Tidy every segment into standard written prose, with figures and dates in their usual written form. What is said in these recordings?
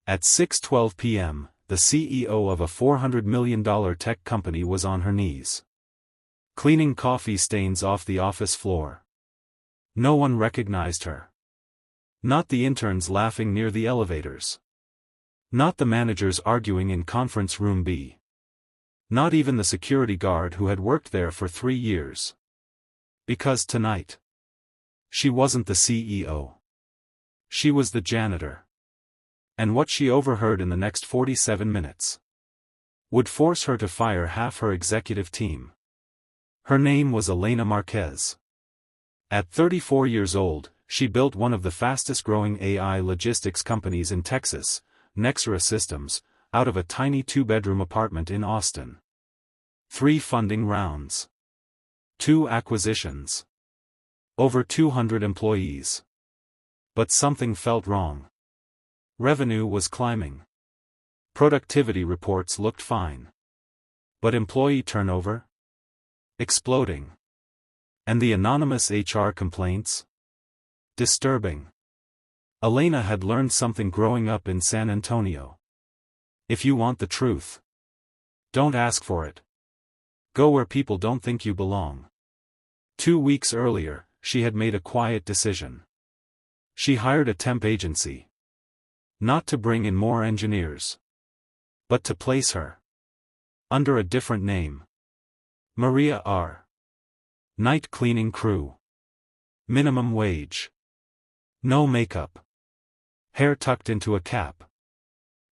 At 6:12 p.m., the CEO of a $400 million tech company was on her knees, cleaning coffee stains off the office floor. No one recognized her. Not the interns laughing near the elevators. Not the managers arguing in conference room B. Not even the security guard who had worked there for 3 years. Because tonight, she wasn't the CEO. She was the janitor. And what she overheard in the next 47 minutes would force her to fire half her executive team. Her name was Elena Marquez. At 34 years old, she built one of the fastest-growing AI logistics companies in Texas, Nexora Systems, out of a tiny 2-bedroom apartment in Austin. 3 funding rounds. 2 acquisitions. Over 200 employees. But something felt wrong. Revenue was climbing. Productivity reports looked fine. But employee turnover? Exploding. And the anonymous HR complaints? Disturbing. Elena had learned something growing up in San Antonio. If you want the truth, don't ask for it. Go where people don't think you belong. 2 weeks earlier, she had made a quiet decision. She hired a temp agency. Not to bring in more engineers, but to place her under a different name. Maria R. Night cleaning crew. Minimum wage. No makeup. Hair tucked into a cap.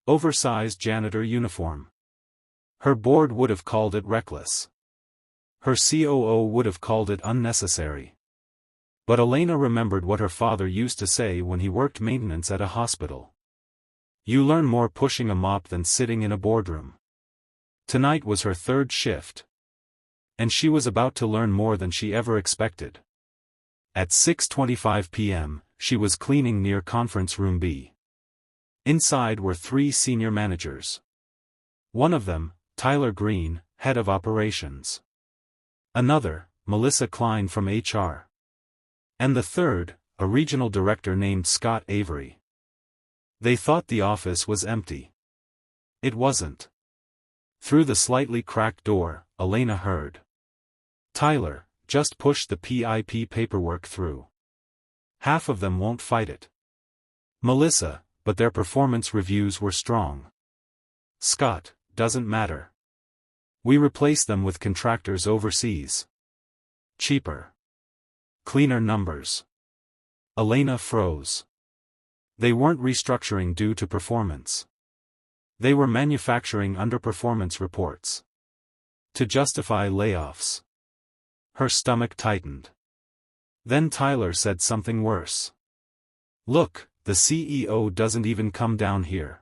Oversized janitor uniform. Her board would have called it reckless. Her COO would have called it unnecessary. But Elena remembered what her father used to say when he worked maintenance at a hospital. You learn more pushing a mop than sitting in a boardroom. Tonight was her 3rd shift. And she was about to learn more than she ever expected. At 6:25 p.m., she was cleaning near conference room B. Inside were 3 senior managers. One of them, Tyler Green, head of operations. Another, Melissa Klein from HR. And the third, a regional director named Scott Avery. They thought the office was empty. It wasn't. Through the slightly cracked door, Elena heard. Tyler, just push the PIP paperwork through. Half of them won't fight it. Melissa, but their performance reviews were strong. Scott, doesn't matter. We replace them with contractors overseas. Cheaper. Cleaner numbers. Elena froze. They weren't restructuring due to performance. They were manufacturing underperformance reports to justify layoffs. Her stomach tightened. Then Tyler said something worse. Look, the CEO doesn't even come down here.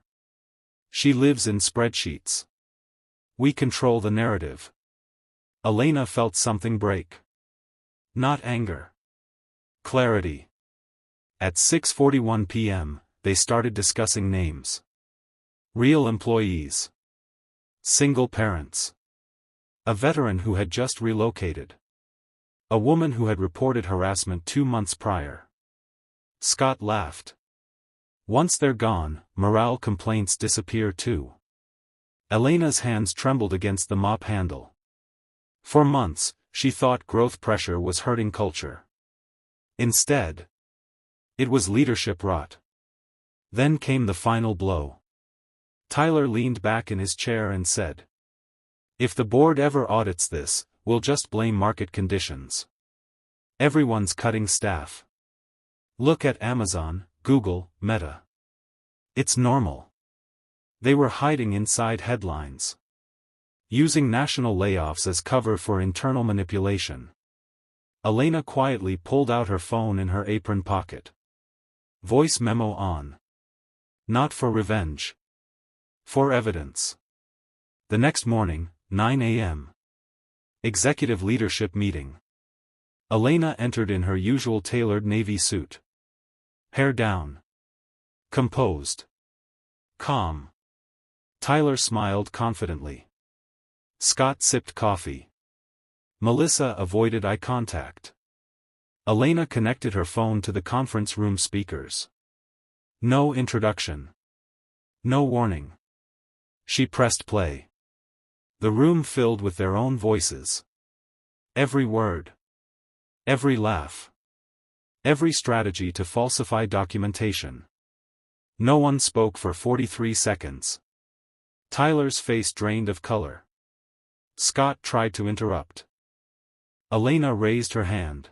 She lives in spreadsheets. We control the narrative. Elena felt something break. Not anger. Clarity. At 6:41 p.m., they started discussing names. Real employees. Single parents. A veteran who had just relocated. A woman who had reported harassment 2 months prior. Scott laughed. Once they're gone, morale complaints disappear too. Elena's hands trembled against the mop handle. For months, she thought growth pressure was hurting culture. Instead, it was leadership rot. Then came the final blow. Tyler leaned back in his chair and said, "If the board ever audits this, we'll just blame market conditions. Everyone's cutting staff. Look at Amazon, Google, Meta. It's normal." They were hiding inside headlines. Using national layoffs as cover for internal manipulation. Elena quietly pulled out her phone in her apron pocket. Voice memo on. Not for revenge. For evidence. The next morning, 9 a.m. Executive leadership meeting. Elena entered in her usual tailored navy suit. Hair down. Composed. Calm. Tyler smiled confidently. Scott sipped coffee. Melissa avoided eye contact. Elena connected her phone to the conference room speakers. No introduction. No warning. She pressed play. The room filled with their own voices. Every word. Every laugh. Every strategy to falsify documentation. No one spoke for 43 seconds. Tyler's face drained of color. Scott tried to interrupt. Elena raised her hand.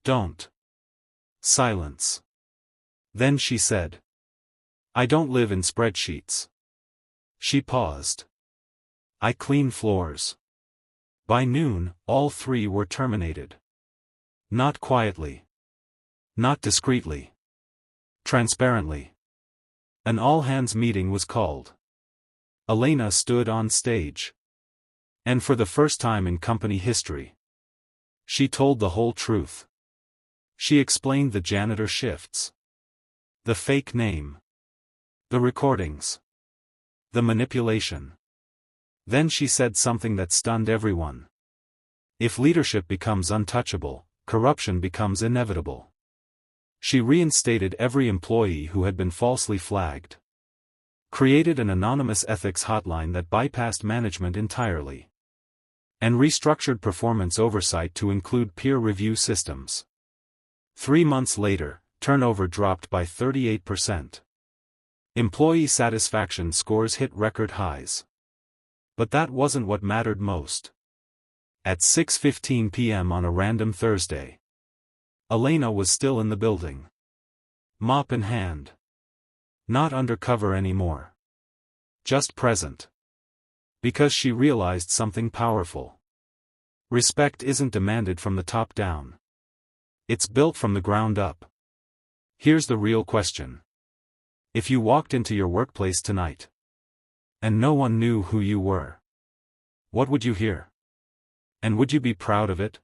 Don't. Silence. Then she said. I don't live in spreadsheets. She paused. I clean floors. By noon, all three were terminated. Not quietly. Not discreetly. Transparently. An all-hands meeting was called. Elena stood on stage. And for the first time in company history, she told the whole truth. She explained the janitor shifts. The fake name. The recordings. The manipulation. Then she said something that stunned everyone. If leadership becomes untouchable, corruption becomes inevitable. She reinstated every employee who had been falsely flagged. Created an anonymous ethics hotline that bypassed management entirely. And restructured performance oversight to include peer review systems. 3 months later, turnover dropped by 38%. Employee satisfaction scores hit record highs. But that wasn't what mattered most. At 6:15 p.m. on a random Thursday, Elena was still in the building. Mop in hand. Not undercover anymore. Just present. Because she realized something powerful. Respect isn't demanded from the top down. It's built from the ground up. Here's the real question. If you walked into your workplace tonight, and no one knew who you were, what would you hear? And would you be proud of it?